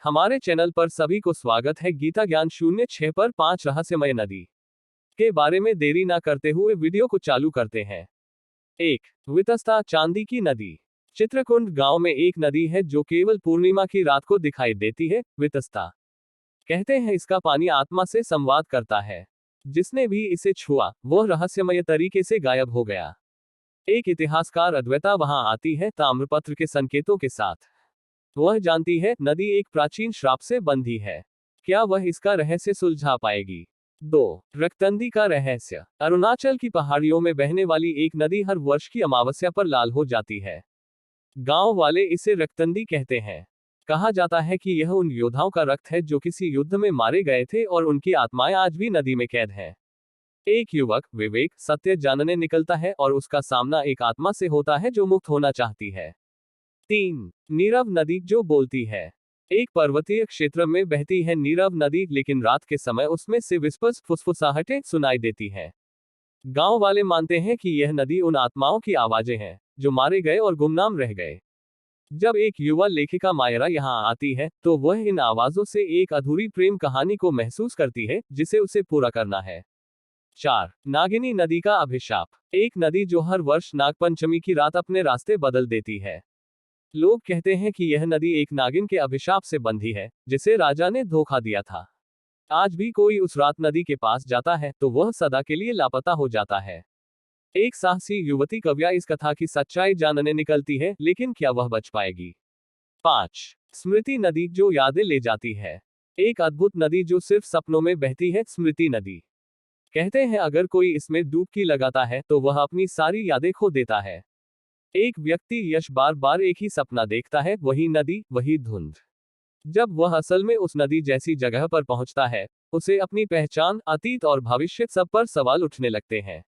हमारे चैनल पर सभी को स्वागत है। गीता ज्ञान 06 पर 5 रहस्यमय नदी के बारे में देरी ना करते हुए वीडियो को चालू करते हैं। 1. वितस्ता चांदी की नदी। चित्रकुंड गांव में एक नदी है जो केवल पूर्णिमा की रात को दिखाई देती है। वितस्ता कहते हैं इसका पानी आत्मा से संवाद करता है। जिसने भी इसे छुआ वह रहस्यमय तरीके से गायब हो गया। एक इतिहासकार अद्वैता वहां आती है ताम्रपत्र के संकेतों के साथ। वह जानती है नदी एक प्राचीन श्राप से बंधी है। क्या वह इसका रहस्य सुलझा पाएगी? 2. रक्तंदी का रहस्य। अरुणाचल की पहाड़ियों में बहने वाली एक नदी हर वर्ष की अमावस्या पर लाल हो जाती है। गांव वाले इसे रक्तंदी कहते हैं। कहा जाता है कि यह उन योद्धाओं का रक्त है जो किसी युद्ध में मारे गए थे और उनकी आत्माएं आज भी नदी में कैद हैं। एक युवक विवेक सत्य जानने निकलता है और उसका सामना एक आत्मा से होता है जो मुक्त होना चाहती है। 3. नीरव नदी जो बोलती है। एक पर्वतीय क्षेत्र में बहती है नीरव नदी, लेकिन रात के समय उसमें से विस्पर्स फुसफुसाहटें सुनाई देती हैं। गांव वाले मानते हैं कि यह नदी उन आत्माओं की आवाजें हैं जो मारे गए और गुमनाम रह गए। जब एक युवा लेखिका मायरा यहां आती है तो वह इन आवाजों से एक अधूरी प्रेम कहानी को महसूस करती है जिसे उसे पूरा करना है। 4. नागिनी नदी का अभिशाप। एक नदी जो हर वर्ष नागपंचमी की रात अपने रास्ते बदल देती है। लोग कहते हैं कि यह नदी एक नागिन के अभिशाप से बंधी है जिसे राजा ने धोखा दिया था। आज भी कोई उस रात नदी के पास जाता है तो वह सदा के लिए लापता हो जाता है। एक साहसी युवती कव्या इस कथा की सच्चाई जानने निकलती है, लेकिन क्या वह बच पाएगी? 5. स्मृति नदी जो यादें ले जाती है। एक अद्भुत नदी जो सिर्फ सपनों में बहती है, स्मृति नदी। कहते हैं अगर कोई इसमें डुबकी लगाता है तो वह अपनी सारी यादें खो देता है। एक व्यक्ति यश बार बार एक ही सपना देखता है, वही नदी, वही धुंध। जब वह असल में उस नदी जैसी जगह पर पहुंचता है, उसे अपनी पहचान, अतीत और भविष्य सब पर सवाल उठने लगते हैं।